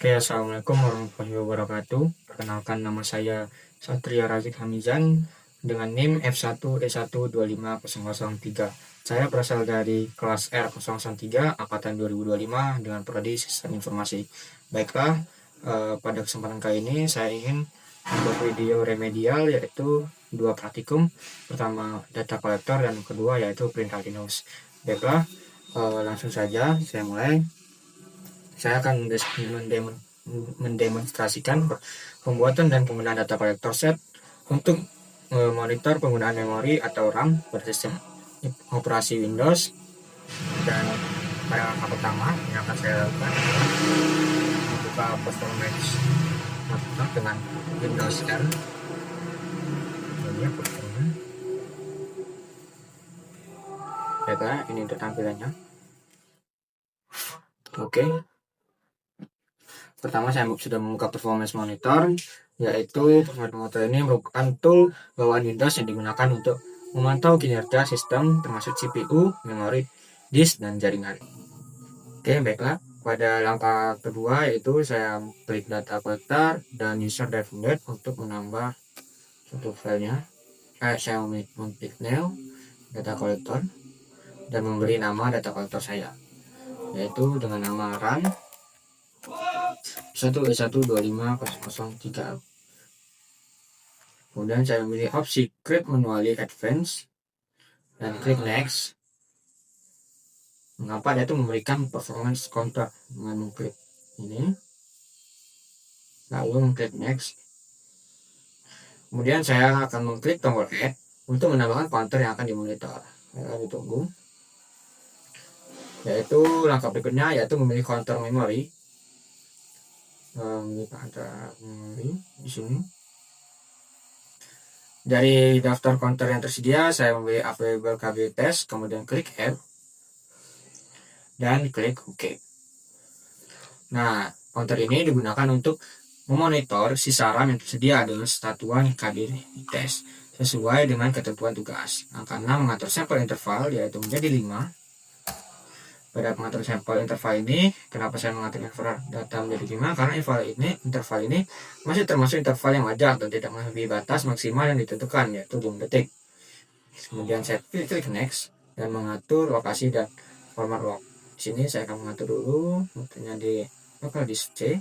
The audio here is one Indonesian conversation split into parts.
Oke, assalamualaikum warahmatullahi wabarakatuh. Perkenalkan, nama saya Satria Razik Hamizan dengan NIM F1E1250003. Saya berasal dari kelas R003 angkatan 2025 dengan prodi Sistem Informasi. Baiklah, pada kesempatan kali ini saya ingin membuat video remedial, yaitu dua praktikum. Pertama data collector dan kedua yaitu print continuous. Baiklah, langsung saja saya mulai. Saya akan mendemonstrasikan pembuatan dan penggunaan data collector set untuk memonitor penggunaan memori atau RAM pada sistem operasi Windows. Dan pada langkah pertama yang akan saya lakukan membuka performance laptop dengan Windows R. Ini performance. Baiklah, ini untuk tampilannya. Oke. Pertama saya sudah membuka performance monitor, yaitu performance monitor ini merupakan tool bawaan Windows yang digunakan untuk memantau kinerja sistem termasuk CPU, memori, disk, dan jaringan. Oke, baiklah. Pada langkah kedua yaitu saya klik data collector dan user defined untuk menambah satu filenya. Saya mengklik new data collector dan memberi nama data collector saya, yaitu dengan nama RAM 1E1250003. Kemudian saya memilih opsi create manually advance dan klik next. Mengapa dia itu memberikan performance counter dengan mengklik ini, lalu mengklik next. Kemudian saya akan mengklik tombol add untuk menambahkan counter yang akan dimonitor. Ditunggu. Yaitu langkah berikutnya yaitu memilih counter memori. Ini ada memori di sini. Dari daftar counter yang tersedia, saya memilih available KB test, kemudian klik add dan klik OK. Nah, counter ini digunakan untuk memonitor sisa RAM yang tersedia dengan satuan KB test sesuai dengan ketentuan tugas. Karena mengatur sampel interval yaitu menjadi 5. Pada pengatur sampel interval ini, kenapa saya mengatur interval data menjadi 5? Karena interval ini masih termasuk interval yang wajar dan tidak melebihi batas maksimal yang ditentukan, yaitu 5 detik. Kemudian saya klik next dan mengatur lokasi dan format log. Di sini saya akan mengatur dulu muternya di local disk C.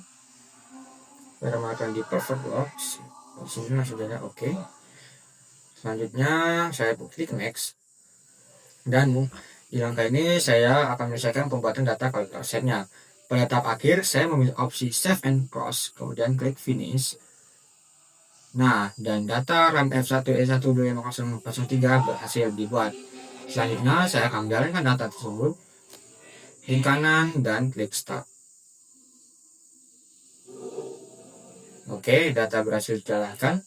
Pada mengatur di perfect logs. Di sini sudah oke. Selanjutnya saya klik next dan di langkah ini saya akan menyelesaikan pembuatan data collector setnya. Pada tahap akhir saya memilih opsi save and close, kemudian klik finish. Nah, dan data RAM F1E1250003 berhasil dibuat. Selanjutnya saya akan menjalankan data tersebut, klik kanan dan klik start. Oke, data berhasil dijalankan.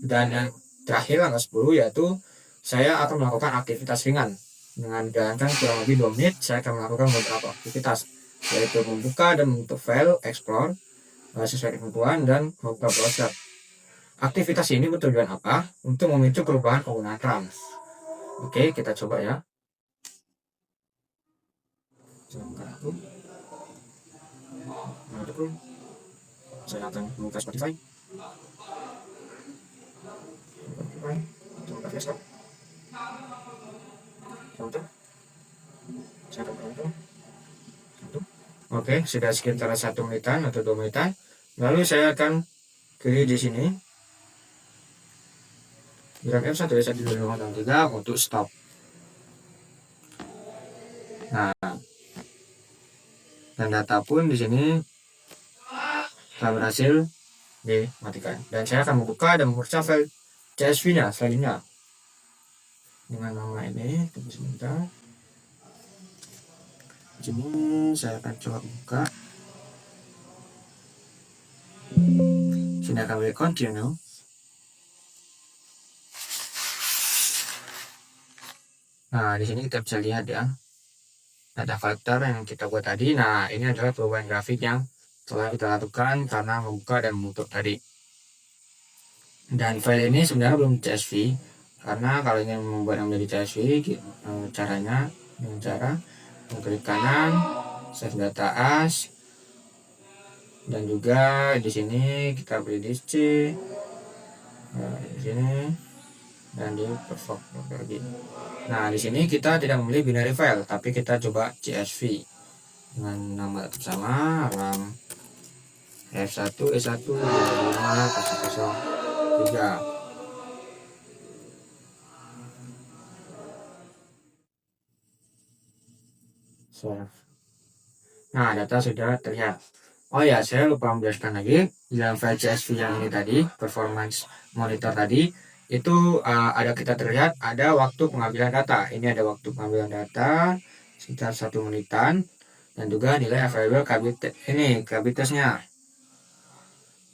Dan yang terakhir langkah 10 yaitu saya akan melakukan aktivitas ringan. Dengan menjalankan kurang lebih 2 menit, saya akan melakukan beberapa aktivitas, yaitu membuka dan menutup file, explore sesuai ketentuan, dan membuka browser. Aktivitas ini bertujuan apa? Untuk memicu perubahan penggunaan RAM. Oke, kita coba ya. Saya akan membuka Spotify. Coba Facebook. Oke, sudah sekitar 1 menitan atau 2 menitan. Lalu saya akan pilih di sini RAM F1E1250003 untuk stop. Nah, dan data pun di sini telah berhasil dimatikan. Dan saya akan membuka dan memperiksa file CSV-nya selanjutnya dengan nama ini. Tunggu sebentar. Di sini saya akan coba buka. Sini akan pilih continue. Nah, di sini kita bisa lihat ya data collector yang kita buat tadi. Nah, ini adalah perubahan grafik yang telah kita lakukan karena membuka dan menutup tadi. Dan file ini sebenarnya belum CSV, karena kalau ingin membuat yang menjadi CSV, caranya dengan cara klik kanan, save data as, Dan juga di sini kita beri DC, di sini, dan di perform lagi. Nah, di sini kita tidak memilih binary file, tapi kita coba CSV dengan nama tetap sama, RAM F1 E1 25003. Nah, data sudah terlihat. Oh ya, saya lupa menjelaskan lagi, di dalam file CSV yang ini tadi, performance monitor tadi, itu ada kita terlihat ada waktu pengambilan data. Ini ada waktu pengambilan data sekitar 1 menitan, dan juga nilai available capacitasnya.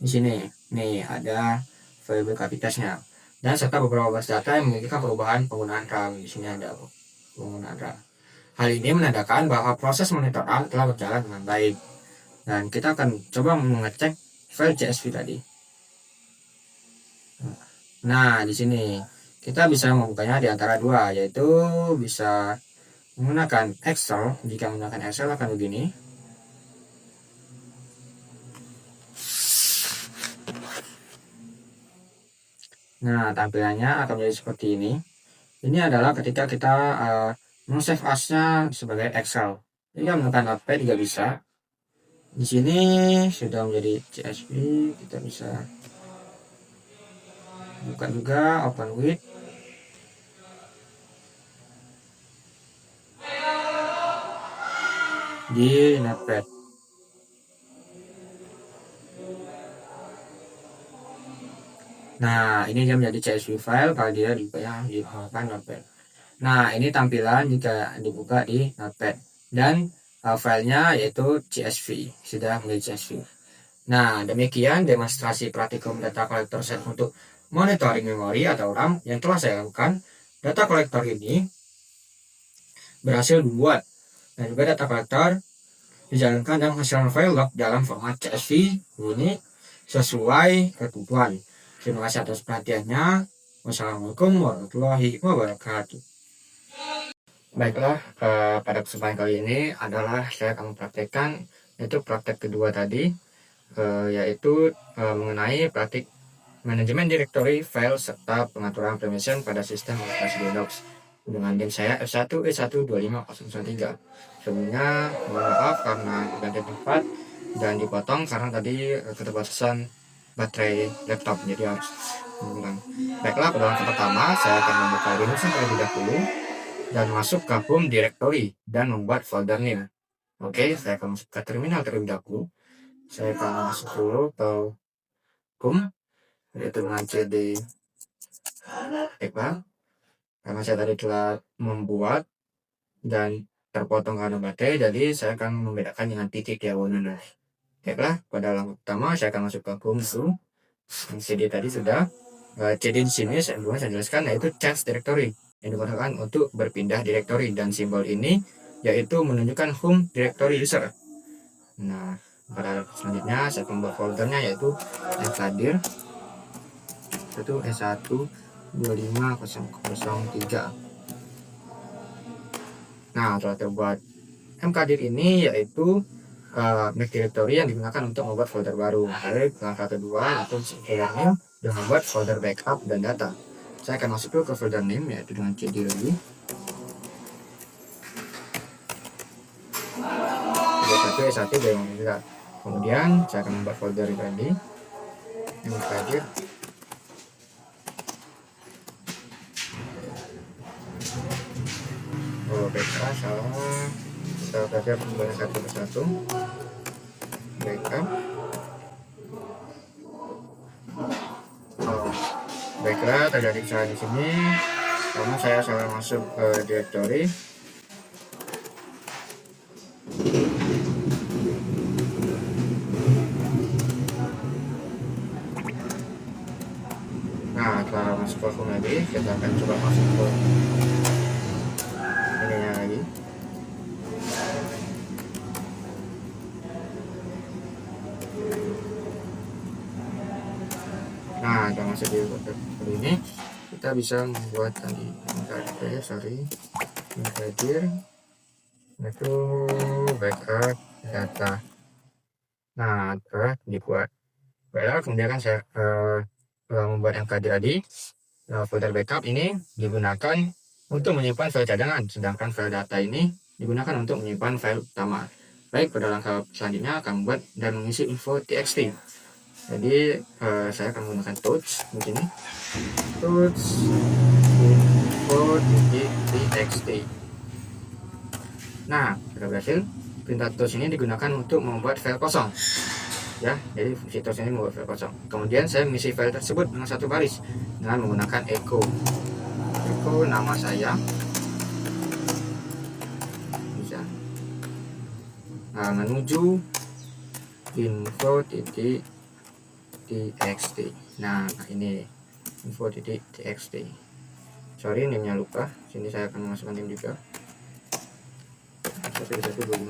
Di sini, nih ada available capacitasnya. Dan serta beberapa bus data yang memiliki perubahan penggunaan RAM. Di sini ada penggunaan RAM. Hal ini menandakan bahwa proses monitor RAM telah berjalan dengan baik. Dan kita akan coba mengecek file CSV tadi. Nah, di sini kita bisa membukanya di antara dua, yaitu bisa menggunakan Excel. Jika menggunakan Excel akan begini. Nah, tampilannya akan menjadi seperti ini. Ini adalah ketika kita men-save as-nya sebagai Excel. Jika menggunakan Notepad juga bisa. Di sini sudah menjadi CSV, kita bisa buka juga, open with. Di Notepad. Nah, ini dia menjadi CSV file kalau dia dibuka di Notepad. Nah, ini tampilan jika dibuka di Notepad. Dan filenya yaitu CSV, sudah menjadi CSV. Nah, demikian demonstrasi praktikum data collector set untuk monitoring memori atau RAM yang telah saya lakukan. Data collector ini berhasil dibuat, dan juga data collector dijalankan dan menghasilkan file log dalam format CSV ini sesuai ketentuan. Terima kasih atas perhatiannya. Wassalamualaikum warahmatullahi wabarakatuh. Baiklah, pada kesempatan kali ini adalah saya akan mempraktekkan yaitu praktek kedua tadi, yaitu mengenai praktik manajemen directory file serta pengaturan permission pada sistem operasi Linux dengan NIM saya F1E12503. Sebelumnya mohon maaf karena ganti tempat dan dipotong karena tadi keterbatasan baterai laptop, jadi harus mengulang. Baiklah, pada langkah pertama saya akan membuka Linux terlebih dahulu dan masuk ke home directory dan membuat folder name. Oke, saya akan masuk ke terminal terlebih dahulu. Saya akan masuk dulu ke home, yaitu dengan cd eval. Karena saya tadi telah membuat dan terpotong karena baterai, jadi saya akan membedakan dengan titik ya warnanya. Baiklah, pada langkah pertama saya akan masuk ke home dulu. CD tadi sudah. CD di sini saya jelaskan yaitu change directory yang digunakan untuk berpindah directory, dan simbol ini yaitu menunjukkan home directory user. Nah, pada selanjutnya saya membuat foldernya yaitu mkdir itu S1250003. Nah, setelah terbuat mkdir ini yaitu make directory yang digunakan untuk membuat folder baru. Lalu langkah kedua untuk folder name dan membuat folder backup dan data. Saya akan masuk ke folder name yaitu dengan cd lagi. S1 kemudian saya akan membuat folder tadi mkdir. Backup salah saja pembuatan satu persatu. Backup. Baiklah, terjadi kesalahan di sini karena saya salah masuk ke directory. Nah, setelah masuk ke home lagi, kita akan coba masuk ke ininya lagi. Nah, kita masuk di folder ini, kita bisa membuat tadi mkdir itu backup data. Nah, telah dibuat. Baiklah, kemudian kan saya membuat MKD tadi. Folder backup ini digunakan untuk menyimpan file cadangan, sedangkan file data ini digunakan untuk menyimpan file utama. Baik, pada langkah selanjutnya akan membuat dan mengisi info txt. Jadi saya akan menggunakan touch di sini. Touch info txt. Nah, sudah berhasil. Perintah touch ini digunakan untuk membuat file kosong. Ya, jadi fungsi touch ini membuat file kosong. Kemudian saya mengisi file tersebut dengan satu baris dengan menggunakan echo. Echo nama saya. Bisa. Nah, menuju info.txt. Nah, ini info.txt. Sorry, name-nya lupa. Sini saya akan memasukkan name juga. 1125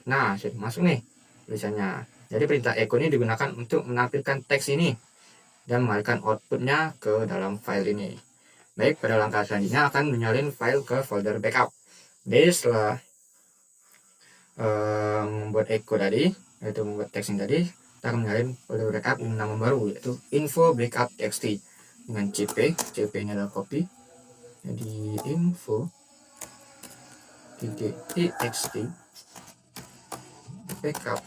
Nah, sudah masuk nih tulisannya. Jadi perintah echo ini digunakan untuk menampilkan teks ini dan mengalihkan outputnya ke dalam file ini. Baik, pada langkah selanjutnya akan menyalin file ke folder backup. Jadi setelah membuat echo tadi, yaitu membuat teks ini tadi, kita akan menyalin folder backup dengan nama baru, yaitu info backup txt dengan cp. Cp ini adalah copy. Jadi info txt backup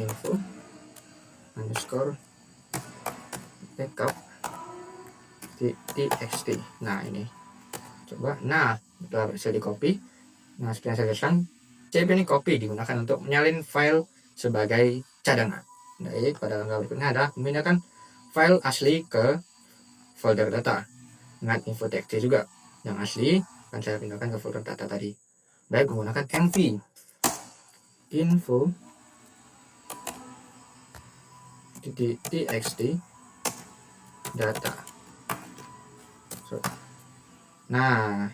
info underscore backup txt. Nah, ini coba. Nah, setelah berhasil di copy, nah sekian saya jelaskan. cp ini copy digunakan untuk menyalin file sebagai cadangan. Baik, pada langkah berikutnya ada memindahkan file asli ke folder data dengan info txt juga. Yang asli akan saya pindahkan ke folder data tadi. Baik, menggunakan mv info txt data. Nah,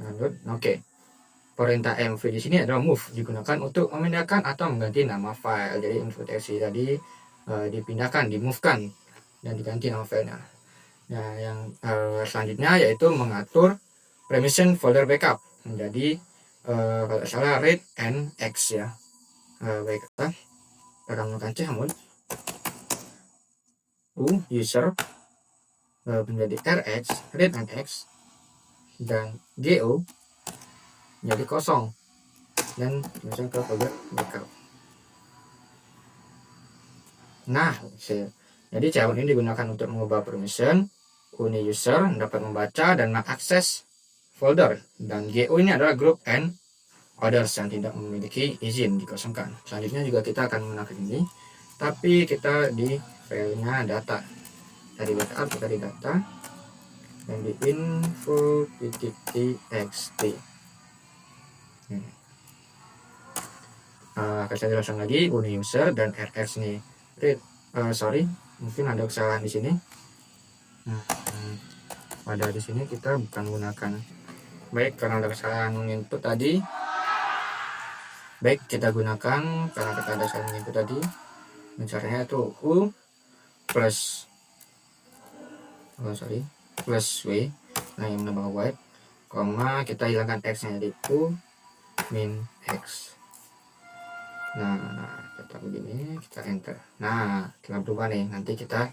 lanjut. Oke. Perintah mv di sini adalah move, digunakan untuk memindahkan atau mengganti nama file. Jadi info txt tadi dipindahkan, dimovekan dan diganti nama filenya. Nah, yang selanjutnya yaitu mengatur permission folder backup menjadi kalau salah read and x ya. Baik, kita akan menggunakan chmod user menjadi rx read and x dan go menjadi kosong dan dimasukkan ke folder backup. Nah, jadi chmod ini digunakan untuk mengubah permission user dapat membaca dan mengakses folder, dan go ini adalah group and others yang tidak memiliki izin dikosongkan. Selanjutnya juga kita akan menggunakan ini, tapi kita di filenya data. Dari backup kita di data dan di info.txt. Akan saya jelaskan lagi, user dan rx ini read. Sorry, mungkin ada kesalahan di sini. Pada di sini kita bukan menggunakan. Baik, karena ada kesalahan input tadi. Baik, kita gunakan karena kita ada kesalahan input tadi. Caranya itu u plus plus w. Nah, yang menambah white, koma kita hilangkan x-nya jadi u min x. Nah, kita begini, kita enter. Nah, telah berubah nih. Nanti kita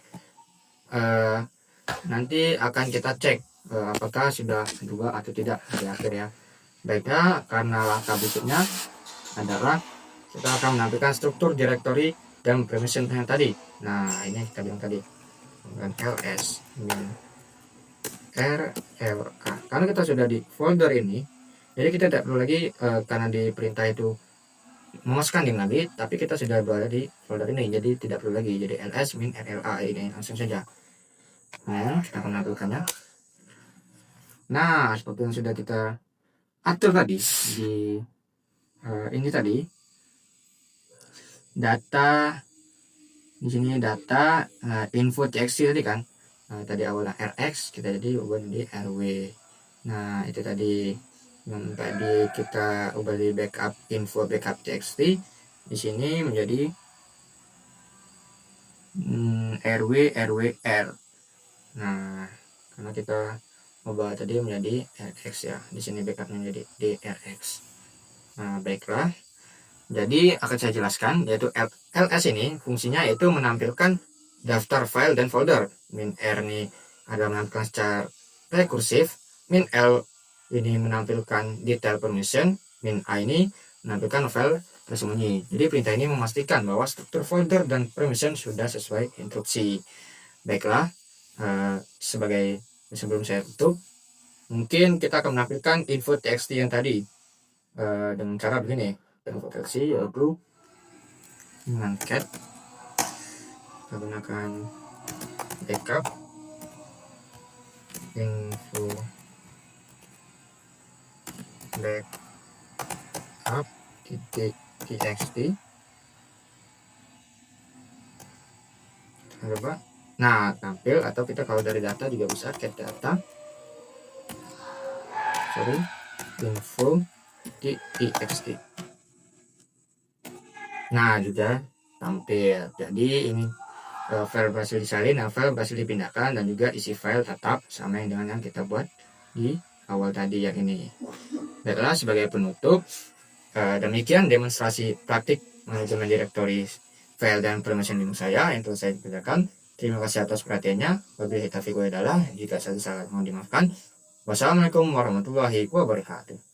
nanti akan kita cek apakah sudah berubah atau tidak di akhir ya. Baiknya, karena langkah berikutnya adalah kita akan menampilkan struktur directory dan permission yang tadi. Nah, ini kita bilang tadi dengan ls min rla. Karena kita sudah di folder ini, jadi kita tidak perlu lagi karena di perintah itu memasukkan dim lagi, tapi kita sudah berada di folder ini, jadi tidak perlu lagi. Jadi ls min rla ini langsung saja. Nah, kita akan menampilkannya. Nah, seperti yang sudah kita atur tadi di ini tadi data di sini data info txt tadi kan. Tadi awalnya rx, kita jadi ubah menjadi rw. Nah, itu tadi yang tadi kita ubah di backup info backup txt, di sini menjadi rw rwr. Nah, karena kita ubah tadi menjadi rx ya. Di sini backupnya menjadi drx. Nah, baiklah. Jadi akan saya jelaskan, yaitu ls ini fungsinya yaitu menampilkan daftar file dan folder. Min r ini adalah menampilkan secara rekursif, min l ini menampilkan detail permission, min a ini menampilkan file tersembunyi. Jadi perintah ini memastikan bahwa struktur folder dan permission sudah sesuai instruksi. Baiklah, sebagai sebelum saya tutup, mungkin kita akan menampilkan info txt yang tadi dengan cara begini. Info txt yaitu dengan cat, kita gunakan backup info backup txt. Coba. Nah, tampil, atau kita kalau dari data juga bisa cat data. Info txt. Nah, juga tampil. Jadi ini file berhasil disalin, file berhasil dipindahkan, dan juga isi file tetap sama yang dengan yang kita buat di awal tadi yang ini. Baiklah, sebagai penutup, demikian demonstrasi praktik manajemen direktori file dan permission Linux saya yang telah saya kerjakan. Terima kasih atas perhatiannya. Wabillahi taufiq wal hidayah. Jika saya salah mohon dimaafkan. Wassalamualaikum warahmatullahi wabarakatuh.